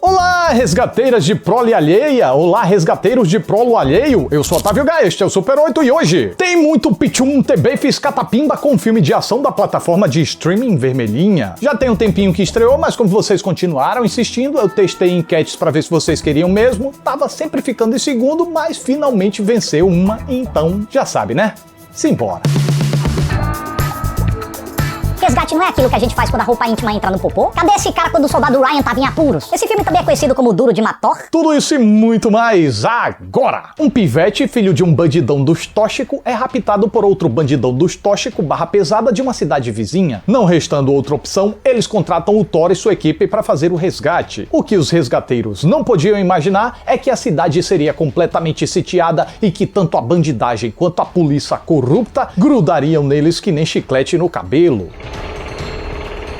Olá, resgateiras de prole alheia! Olá, resgateiros de prolo alheio! Eu sou Otávio Gaia, este é o Super 8 e hoje tem muito pichum, tebefes, catapimba com filme de ação da plataforma de streaming vermelhinha. Já tem um tempinho que estreou, mas como vocês continuaram insistindo, eu testei enquetes pra ver se vocês queriam mesmo. Tava sempre ficando em segundo, mas finalmente venceu uma, então já sabe, né? Simbora! Resgate não é aquilo que a gente faz quando a roupa íntima entra no popô? Cadê esse cara quando o soldado Ryan tava em apuros? Esse filme também é conhecido como Duro de Matar? Tudo isso e muito mais agora! Um pivete, filho de um bandidão dos tóxico, é raptado por outro bandidão dos tóxico barra pesada de uma cidade vizinha. Não restando outra opção, eles contratam o Thor e sua equipe para fazer o resgate. O que os resgateiros não podiam imaginar é que a cidade seria completamente sitiada e que tanto a bandidagem quanto a polícia corrupta grudariam neles que nem chiclete no cabelo.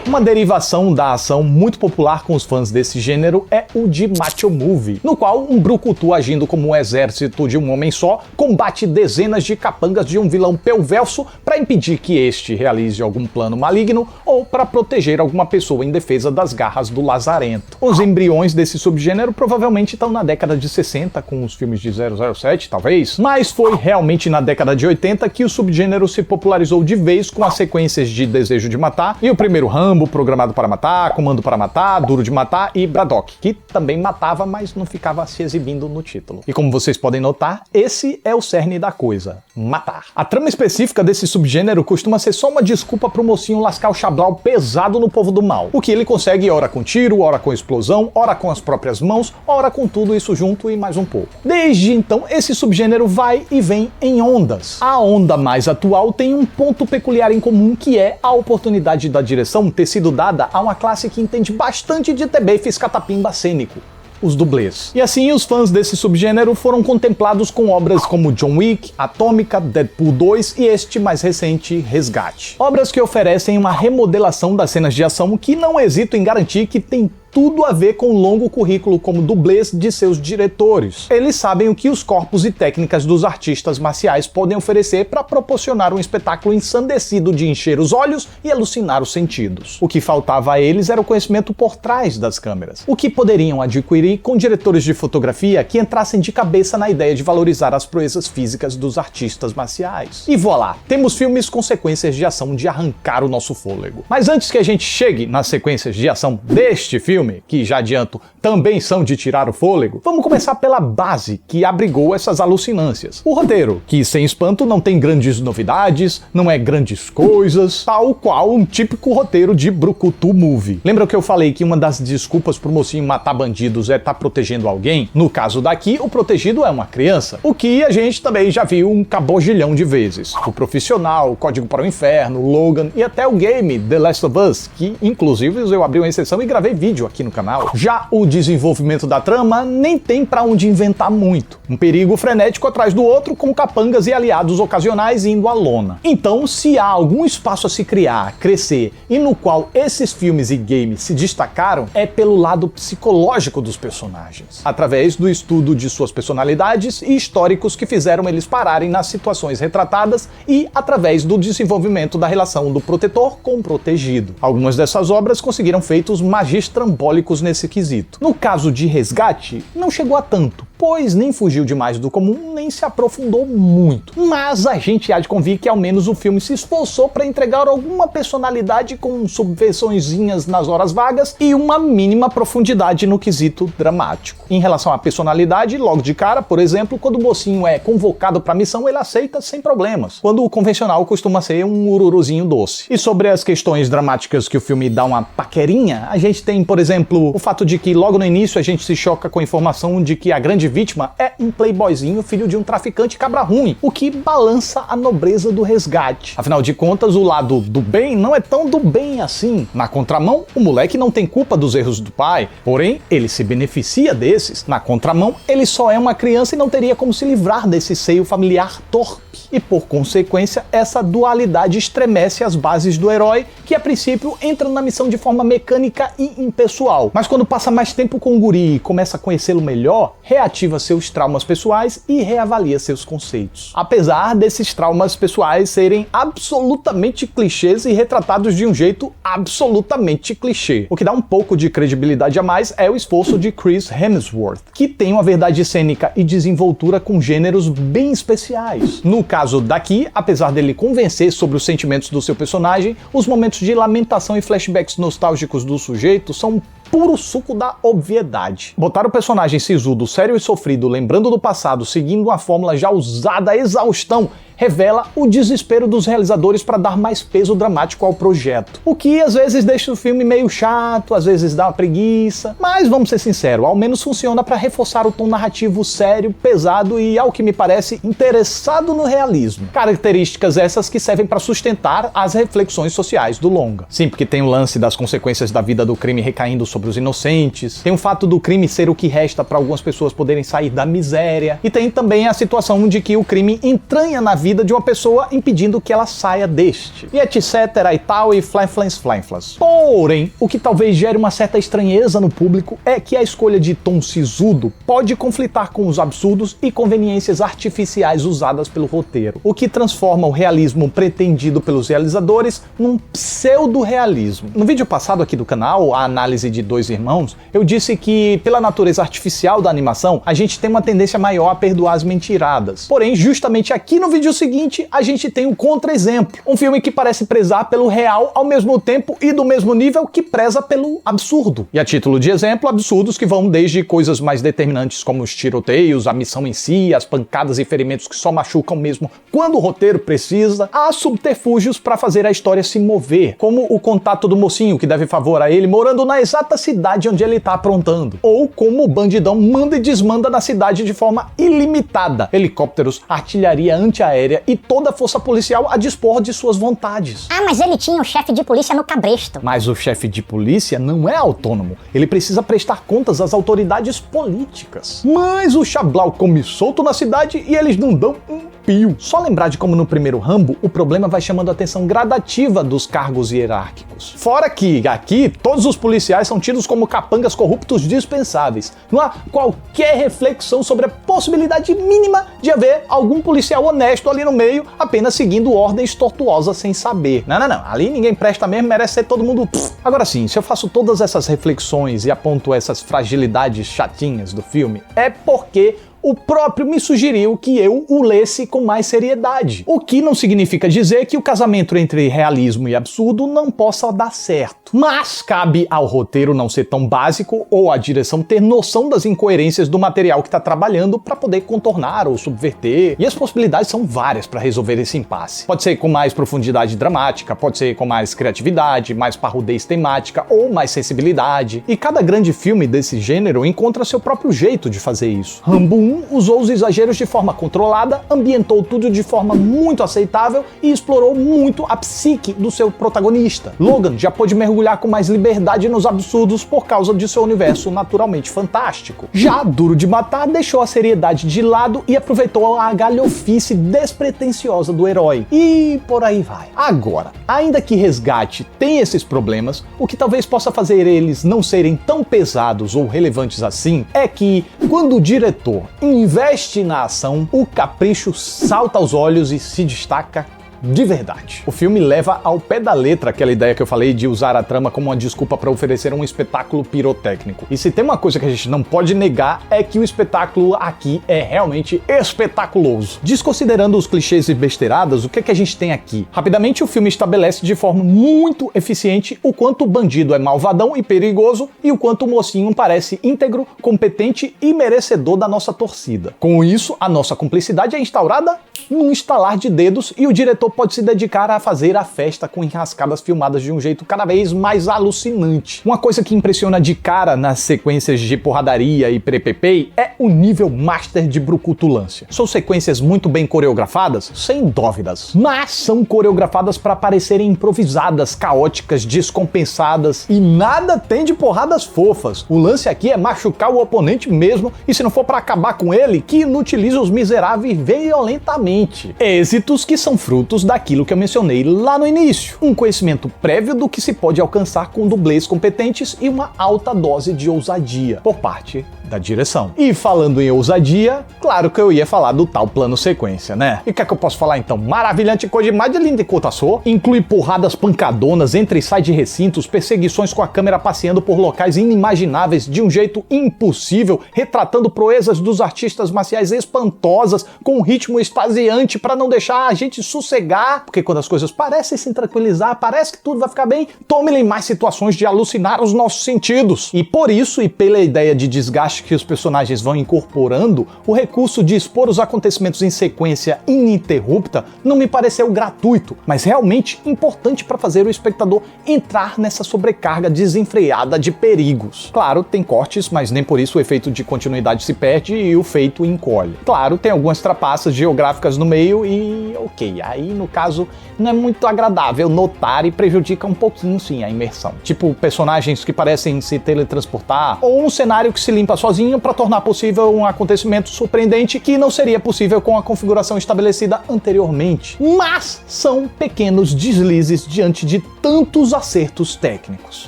Uma derivação da ação muito popular com os fãs desse gênero é o de Macho Movie, no qual um brucutu agindo como um exército de um homem só combate dezenas de capangas de um vilão perverso para impedir que este realize algum plano maligno ou para proteger alguma pessoa em defesa das garras do lazarento. Os embriões desse subgênero provavelmente estão na década de 60 com os filmes de 007, talvez, mas foi realmente na década de 80 que o subgênero se popularizou de vez com as sequências de Desejo de Matar e o primeiro Rambo, Programado para Matar, Comando para Matar, Duro de Matar e Braddock, que também matava, mas não ficava se exibindo no título. E como vocês podem notar, esse é o cerne da coisa, matar. A trama específica desse subgênero costuma ser só uma desculpa pro mocinho lascar o chablau pesado no povo do mal, o que ele consegue ora com tiro, ora com explosão, ora com as próprias mãos, ora com tudo isso junto e mais um pouco. Desde então, esse subgênero vai e vem em ondas. A onda mais atual tem um ponto peculiar em comum, que é a oportunidade da direção ter sido dada a uma classe que entende bastante de tebefes catapimba cênico, os dublês. E assim, os fãs desse subgênero foram contemplados com obras como John Wick, Atômica, Deadpool 2 e este mais recente, Resgate. Obras que oferecem uma remodelação das cenas de ação que não hesito em garantir que tem tudo a ver com o longo currículo como dublês de seus diretores. Eles sabem o que os corpos e técnicas dos artistas marciais podem oferecer para proporcionar um espetáculo ensandecido de encher os olhos e alucinar os sentidos. O que faltava a eles era o conhecimento por trás das câmeras, o que poderiam adquirir com diretores de fotografia que entrassem de cabeça na ideia de valorizar as proezas físicas dos artistas marciais. E voilá, temos filmes com sequências de ação de arrancar o nosso fôlego. Mas antes que a gente chegue nas sequências de ação deste filme, que já adianto, também são de tirar o fôlego, vamos começar pela base que abrigou essas alucinâncias. O roteiro, que sem espanto não tem grandes novidades, não é grandes coisas, tal qual um típico roteiro de brucutu movie. Lembra que eu falei que uma das desculpas pro mocinho matar bandidos é estar protegendo alguém? No caso daqui, o protegido é uma criança, o que a gente também já viu um cabogilhão de vezes. O Profissional, o Código para o Inferno, Logan e até o game The Last of Us, que inclusive eu abri uma exceção e gravei vídeo aqui no canal. Já o desenvolvimento da trama nem tem pra onde inventar muito. Um perigo frenético atrás do outro, com capangas e aliados ocasionais indo à lona. Então, se há algum espaço a se criar, crescer, e no qual esses filmes e games se destacaram, é pelo lado psicológico dos personagens, através do estudo de suas personalidades e históricos que fizeram eles pararem nas situações retratadas e através do desenvolvimento da relação do protetor com o protegido. Algumas dessas obras conseguiram feitos magistrambólicos nesse quesito. No caso de Resgate, não chegou a tanto, pois nem fugiu demais do comum, nem se aprofundou muito. Mas a gente há de convir que ao menos o filme se esforçou para entregar alguma personalidade com subversõezinhas nas horas vagas e uma mínima profundidade no quesito dramático. Em relação à personalidade, logo de cara, por exemplo, quando o mocinho é convocado para a missão, ele aceita sem problemas, quando o convencional costuma ser um ururuzinho doce. E sobre as questões dramáticas que o filme dá uma paquerinha, a gente tem, por exemplo, o fato de que logo no início a gente se choca com a informação de que a grande vítima é um playboyzinho filho de um traficante cabra ruim, o que balança a nobreza do resgate. Afinal de contas, o lado do bem não é tão do bem assim. Na contramão, o moleque não tem culpa dos erros do pai, porém, ele se beneficia desses. Na contramão, ele só é uma criança e não teria como se livrar desse seio familiar torpe. E por consequência, essa dualidade estremece as bases do herói, que a princípio entra na missão de forma mecânica e impessoal. Mas quando passa mais tempo com o guri e começa a conhecê-lo melhor, reativa reativa seus traumas pessoais e reavalia seus conceitos. Apesar desses traumas pessoais serem absolutamente clichês e retratados de um jeito absolutamente clichê. O que dá um pouco de credibilidade a mais é o esforço de Chris Hemsworth, que tem uma verdade cênica e desenvoltura com gêneros bem especiais. No caso daqui, apesar dele convencer sobre os sentimentos do seu personagem, os momentos de lamentação e flashbacks nostálgicos do sujeito são puro suco da obviedade. Botar o personagem sisudo, sério e sofrido, lembrando do passado, seguindo uma fórmula já usada a exaustão, revela o desespero dos realizadores para dar mais peso dramático ao projeto. O que às vezes deixa o filme meio chato, às vezes dá uma preguiça, mas vamos ser sinceros, ao menos funciona para reforçar o tom narrativo sério, pesado e, ao que me parece, interessado no realismo. Características essas que servem para sustentar as reflexões sociais do longa. Sim, porque tem o lance das consequências da vida do crime recaindo sobre os inocentes, tem o fato do crime ser o que resta para algumas pessoas poderem sair da miséria, e tem também a situação de que o crime entranha na vida de uma pessoa impedindo que ela saia deste. E etc e tal e flanflas. Porém, o que talvez gere uma certa estranheza no público é que a escolha de tom sisudo pode conflitar com os absurdos e conveniências artificiais usadas pelo roteiro, o que transforma o realismo pretendido pelos realizadores num pseudo-realismo. No vídeo passado aqui do canal, a análise de Dois Irmãos, eu disse que, pela natureza artificial da animação, a gente tem uma tendência maior a perdoar as mentiradas. Porém, justamente aqui no vídeo seguinte, a gente tem um contra-exemplo. Um filme que parece prezar pelo real ao mesmo tempo e do mesmo nível que preza pelo absurdo. E a título de exemplo, absurdos que vão desde coisas mais determinantes como os tiroteios, a missão em si, as pancadas e ferimentos que só machucam mesmo quando o roteiro precisa, a subterfúgios para fazer a história se mover, como o contato do mocinho que deve favor a ele morando na exata cidade onde ele tá aprontando. Ou como o bandidão manda e desmanda na cidade de forma ilimitada. Helicópteros, artilharia antiaérea e toda a força policial a dispor de suas vontades. Ah, mas ele tinha o chefe de polícia no cabresto. Mas o chefe de polícia não é autônomo. Ele precisa prestar contas às autoridades políticas. Mas o Chablau come solto na cidade e eles não dão um pio. Só lembrar de como no primeiro Rambo, o problema vai chamando a atenção gradativa dos cargos hierárquicos. Fora que, aqui, todos os policiais são tidos como capangas corruptos dispensáveis. Não há qualquer reflexão sobre a possibilidade mínima de haver algum policial honesto ali no meio, apenas seguindo ordens tortuosas sem saber. Não. Ali ninguém presta mesmo, merece ser todo mundo... Agora sim, se eu faço todas essas reflexões e aponto essas fragilidades chatinhas do filme, é porque o próprio me sugeriu que eu o lesse com mais seriedade. O que não significa dizer que o casamento entre realismo e absurdo não possa dar certo. Mas cabe ao roteiro não ser tão básico ou à direção ter noção das incoerências do material que está trabalhando para poder contornar ou subverter. E as possibilidades são várias para resolver esse impasse. Pode ser com mais profundidade dramática, pode ser com mais criatividade, mais parrudez temática ou mais sensibilidade. E cada grande filme desse gênero encontra seu próprio jeito de fazer isso. Rambo 1 usou os exageros de forma controlada, ambientou tudo de forma muito aceitável e explorou muito a psique do seu protagonista. Logan já pôde mergulhar com mais liberdade nos absurdos por causa de seu universo naturalmente fantástico. Já Duro de Matar deixou a seriedade de lado e aproveitou a galhofice despretensiosa do herói. E por aí vai. Agora, ainda que Resgate tenha esses problemas, o que talvez possa fazer eles não serem tão pesados ou relevantes assim é que, quando o diretor investe na ação, o capricho salta aos olhos e se destaca de verdade. O filme leva ao pé da letra aquela ideia que eu falei de usar a trama como uma desculpa para oferecer um espetáculo pirotécnico. E se tem uma coisa que a gente não pode negar é que o espetáculo aqui é realmente espetaculoso. Desconsiderando os clichês e besteiradas, o que é que a gente tem aqui? Rapidamente o filme estabelece de forma muito eficiente o quanto o bandido é malvadão e perigoso e o quanto o mocinho parece íntegro, competente e merecedor da nossa torcida. Com isso, a nossa cumplicidade é instaurada num estalar de dedos e o diretor pode se dedicar a fazer a festa com enrascadas filmadas de um jeito cada vez mais alucinante. Uma coisa que impressiona de cara nas sequências de porradaria e perepepei é o nível master de brucutulância. São sequências muito bem coreografadas, sem dúvidas, mas são coreografadas para parecerem improvisadas, caóticas, descompensadas e nada tem de porradas fofas. O lance aqui é machucar o oponente mesmo e se não for para acabar com ele, que inutiliza os miseráveis violentamente. Êxitos que são frutos daquilo que eu mencionei lá no início. Um conhecimento prévio do que se pode alcançar com dublês competentes e uma alta dose de ousadia por parte da direção. E falando em ousadia, claro que eu ia falar do tal plano sequência, né? E o que é que eu posso falar então? Maravilhante coisa demais de linda e cotaçô. Inclui porradas pancadonas, entra e sai de recintos, perseguições com a câmera passeando por locais inimagináveis de um jeito impossível, retratando proezas dos artistas marciais espantosas, com um ritmo extasiante para não deixar a gente sossegar, porque quando as coisas parecem se tranquilizar, parece que tudo vai ficar bem, tome-lhe mais situações de alucinar os nossos sentidos. E por isso, e pela ideia de desgaste que os personagens vão incorporando, o recurso de expor os acontecimentos em sequência ininterrupta não me pareceu gratuito, mas realmente importante para fazer o espectador entrar nessa sobrecarga desenfreada de perigos. Claro, tem cortes, mas nem por isso o efeito de continuidade se perde e o feito encolhe. Claro, tem algumas trapaças geográficas no meio e ok, aí no caso não é muito agradável notar e prejudica um pouquinho sim a imersão. Tipo personagens que parecem se teletransportar ou um cenário que se limpa sozinho para tornar possível um acontecimento surpreendente que não seria possível com a configuração estabelecida anteriormente. Mas são pequenos deslizes diante de tantos acertos técnicos.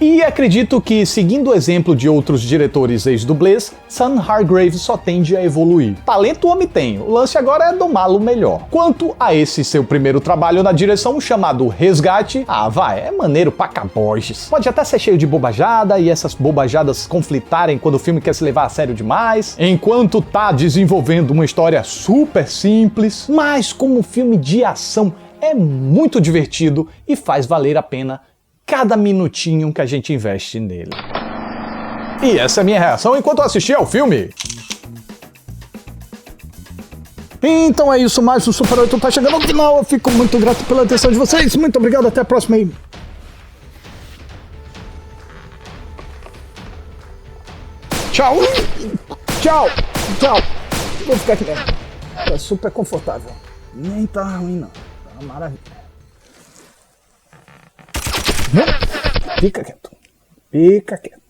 E acredito que, seguindo o exemplo de outros diretores ex-dublês, Sam Hargrave só tende a evoluir. Talento o homem tem, o lance agora é domá-lo melhor. Quanto a esse seu primeiro trabalho na direção, chamado Resgate, é maneiro pra caboges. Pode até ser cheio de bobajada e essas bobajadas conflitarem quando o filme quer se levar a sério demais, enquanto tá desenvolvendo uma história super simples, mas como filme de ação é muito divertido e faz valer a pena cada minutinho que a gente investe nele. E essa é a minha reação enquanto eu assistia ao filme. Então é isso, mais o Super 8 tá chegando ao final. Eu fico muito grato pela atenção de vocês. Muito obrigado, até a próxima aí. Tchau. Tchau. Tchau. Vou ficar aqui mesmo. Tá super confortável. Nem tá ruim não. Tá maravilha. Fica quieto. Fica quieto.